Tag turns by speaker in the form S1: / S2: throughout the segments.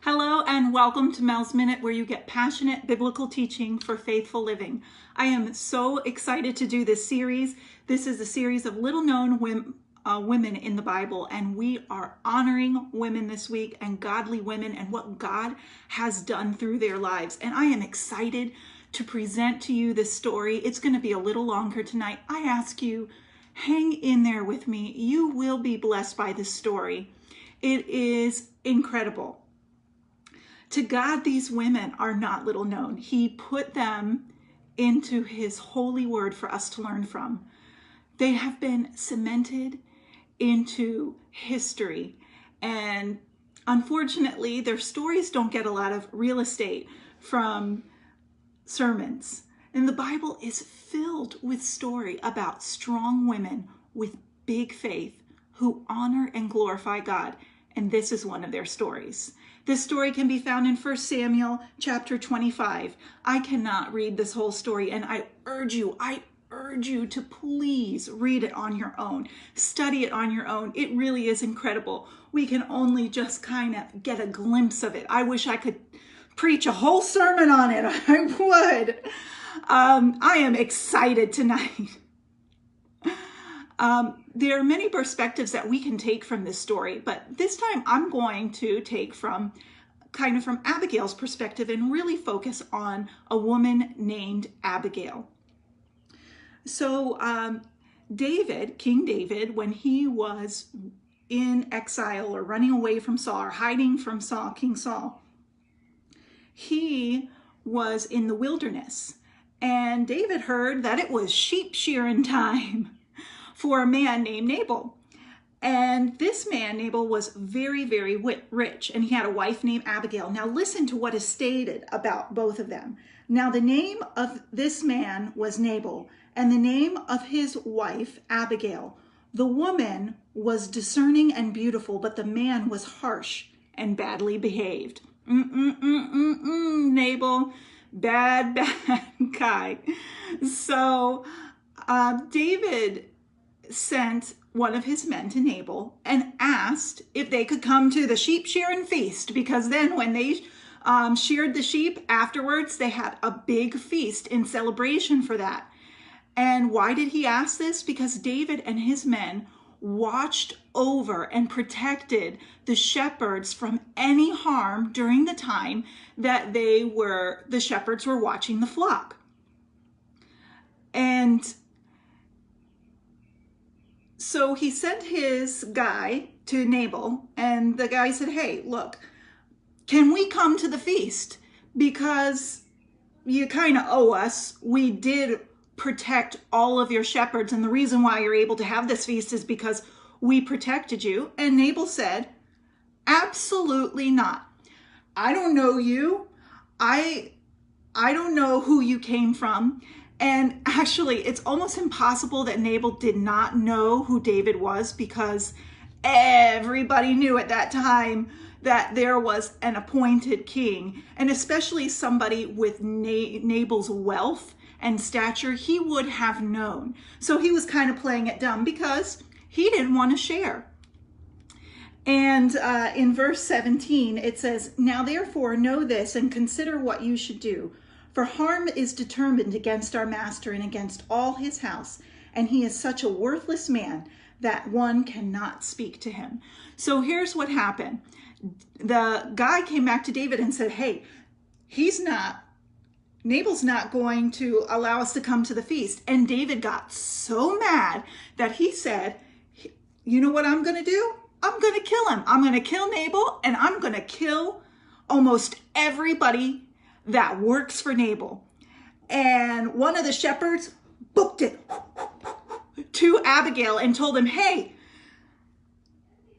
S1: Hello and welcome to Mel's Minute, where you get passionate biblical teaching for faithful living. I am so excited to do this series. This is a series of little known women in the Bible, and we are honoring women this week and godly women and what God has done through their lives. And I am excited to present to you this story. It's going to be a little longer tonight. I ask you, hang in there with me. You will be blessed by this story. It is incredible. To God, these women are not little known. He put them into his holy word for us to learn from. They have been cemented into history. And unfortunately, their stories don't get a lot of real estate from sermons. And the Bible is filled with story about strong women with big faith who honor and glorify God. And this is one of their stories. This story can be found in 1 Samuel chapter 25. I cannot read this whole story, and I urge you to please read it on your own. Study it on your own. It really is incredible. We can only just kind of get a glimpse of it. I wish I could preach a whole sermon on it. I would. I am excited tonight. There are many perspectives that we can take from this story, but this time I'm going to take from Abigail's perspective and really focus on a woman named Abigail. So King David, when he was in exile or running away from Saul or hiding from King Saul, he was in the wilderness, and David heard that it was sheep shearing time for a man named Nabal. And this man, Nabal, was very, very rich, and he had a wife named Abigail. Now listen to what is stated about both of them. Now the name of this man was Nabal, and the name of his wife, Abigail. The woman was discerning and beautiful, but the man was harsh and badly behaved. Nabal, bad guy. So David sent one of his men to Nabal and asked if they could come to the sheep shearing feast, because then when they sheared the sheep afterwards, they had a big feast in celebration for that. And why did he ask this? Because David and his men watched over and protected the shepherds from any harm during the time that the shepherds were watching the flock. And so he sent his guy to Nabal, and the guy said, hey, look, can we come to the feast? Because you kind of owe us. We did protect all of your shepherds, and the reason why you're able to have this feast is because we protected you. And Nabal said, absolutely not. I don't know you. I don't know who you came from. And actually, it's almost impossible that Nabal did not know who David was, because everybody knew at that time that there was an appointed king, and especially somebody with Nabal's wealth and stature, he would have known. So he was kind of playing it dumb because he didn't want to share. And in verse 17, it says, now therefore know this and consider what you should do. For harm is determined against our master and against all his house, and he is such a worthless man that one cannot speak to him. So here's what happened. The guy came back to David and said, hey, Nabal's not going to allow us to come to the feast. And David got so mad that he said, you know what I'm going to do? I'm going to kill him. I'm going to kill Nabal, and I'm going to kill almost everybody that works for Nabal. And one of the shepherds booked it to Abigail and told him, hey,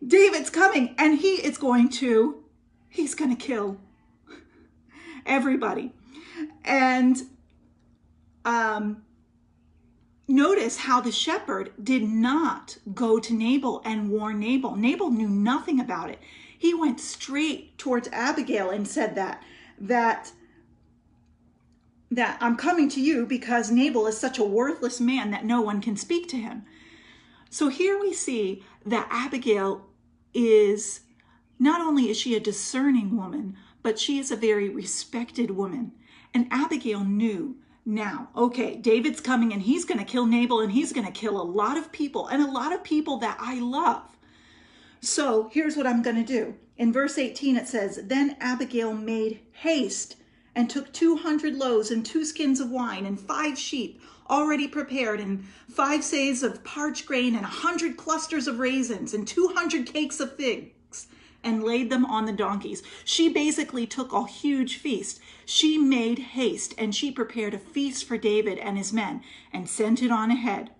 S1: David's coming, and he's going to kill everybody. And notice how the shepherd did not go to Nabal and warn Nabal. Nabal knew nothing about it. He went straight towards Abigail and said that I'm coming to you because Nabal is such a worthless man that no one can speak to him. So here we see that Abigail is Not only is she a discerning woman, but she is a very respected woman. And Abigail knew now, okay, David's coming and he's going to kill Nabal and he's going to kill a lot of people and a lot of people that I love. So here's what I'm going to do. In verse 18 it says, then Abigail made haste and took 200 loaves and 2 skins of wine and 5 sheep already prepared and 5 seahs of parched grain and 100 clusters of raisins and 200 cakes of figs and laid them on the donkeys. She basically took a huge feast. She made haste and she prepared a feast for David and his men and sent it on ahead.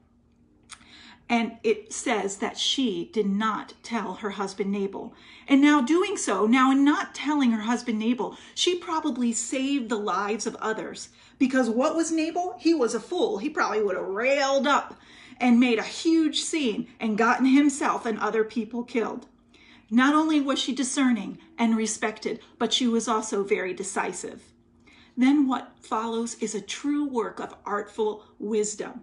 S1: And it says that she did not tell her husband Nabal. And now doing so, now in not telling her husband Nabal, she probably saved the lives of others. Because what was Nabal? He was a fool. He probably would have railed up and made a huge scene and gotten himself and other people killed. Not only was she discerning and respected, but she was also very decisive. Then what follows is a true work of artful wisdom.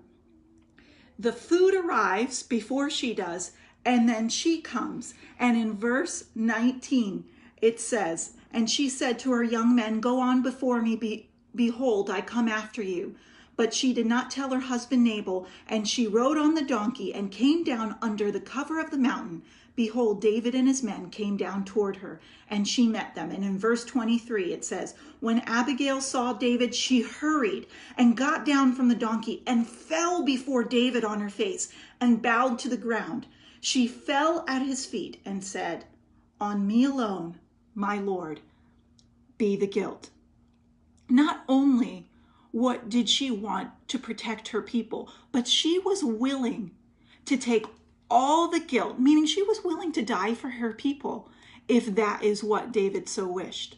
S1: The food arrives before she does, and then she comes. And in verse 19, it says, and she said to her young men, go on before me, behold, I come after you. But she did not tell her husband Nabal, and she rode on the donkey and came down under the cover of the mountain. Behold, David and his men came down toward her, and she met them. And in verse 23, it says, when Abigail saw David, she hurried and got down from the donkey and fell before David on her face and bowed to the ground. She fell at his feet and said, on me alone, my Lord, be the guilt. Not only what did she want to protect her people, but she was willing to take all the guilt, meaning she was willing to die for her people if that is what David so wished.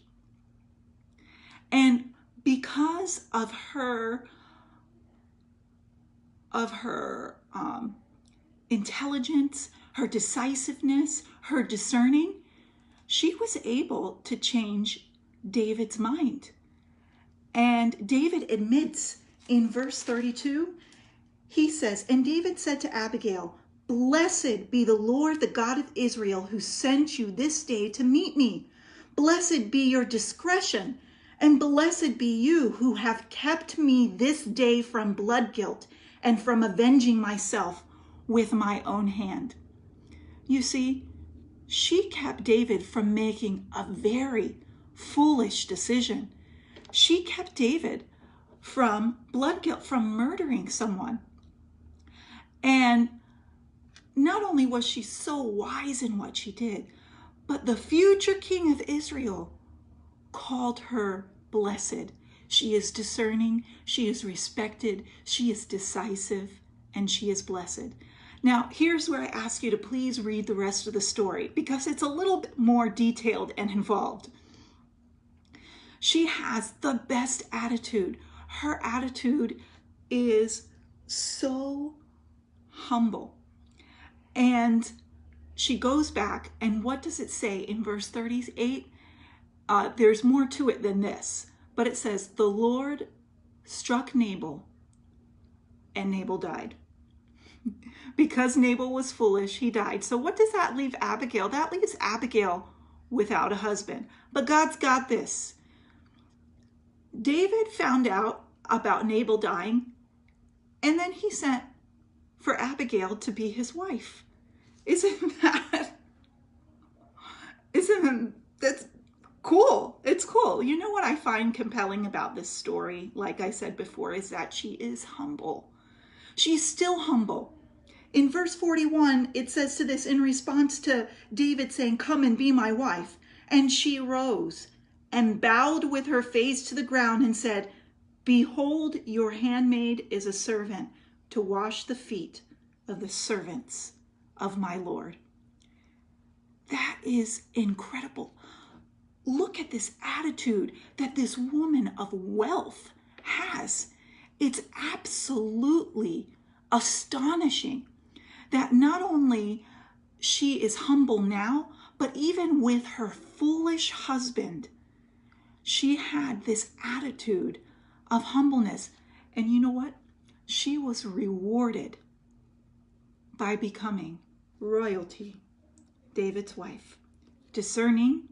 S1: And because of her intelligence, her decisiveness, her discerning, she was able to change David's mind. And David admits in verse 32, he says, and David said to Abigail, blessed be the Lord, the God of Israel, who sent you this day to meet me. Blessed be your discretion, and blessed be you who have kept me this day from blood guilt and from avenging myself with my own hand. You see, she kept David from making a very foolish decision. She kept David from blood guilt, from murdering someone. And not only was she so wise in what she did, but the future king of Israel called her blessed. She is discerning, she is respected, she is decisive, and she is blessed. Now, here's where I ask you to please read the rest of the story because it's a little bit more detailed and involved. She has the best attitude. Her attitude is so humble. And she goes back, and what does it say in verse 38? There's more to it than this, but it says, the Lord struck Nabal, and Nabal died. Because Nabal was foolish, he died. So what does that leave Abigail? That leaves Abigail without a husband. But God's got this. David found out about Nabal dying, and then he sent for Abigail to be his wife. Isn't that cool? It's cool. You know what I find compelling about this story, like I said before, is that she is humble. She's still humble. In verse 41, it says to this in response to David saying, come and be my wife. And she rose and bowed with her face to the ground and said, behold, your handmaid is a servant to wash the feet of the servants of my Lord. That is incredible. Look at this attitude that this woman of wealth has. It's absolutely astonishing that not only she is humble now, but even with her foolish husband, she had this attitude of humbleness. And you know what? She was rewarded by becoming royalty, David's wife. discerning,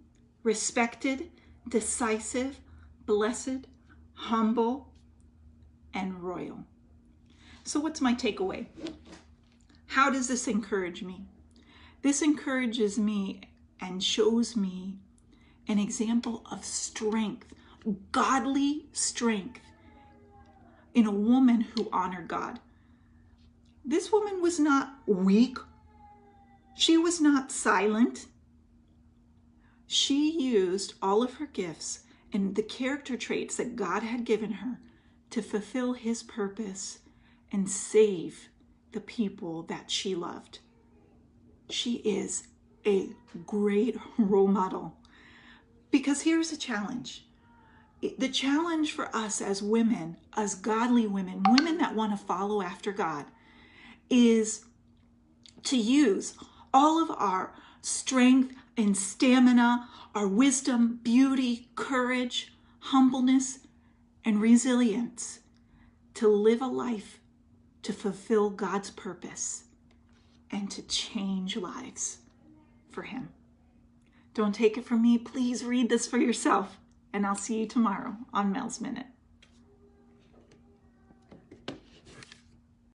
S1: respected, decisive, blessed, humble, and royal. So what's my takeaway? How does this encourage me? This encourages me and shows me an example of strength, godly strength, in a woman who honored God. This woman was not weak. She was not silent. She used all of her gifts and the character traits that God had given her to fulfill his purpose and save the people that she loved. She is a great role model. Because here's a challenge. The challenge for us as women, as godly women, women that want to follow after God, is to use all of our strength and stamina, our wisdom, beauty, courage, humbleness, and resilience to live a life to fulfill God's purpose and to change lives for him. Don't take it from me. Please read this for yourself, and I'll see you tomorrow on Mel's Minute.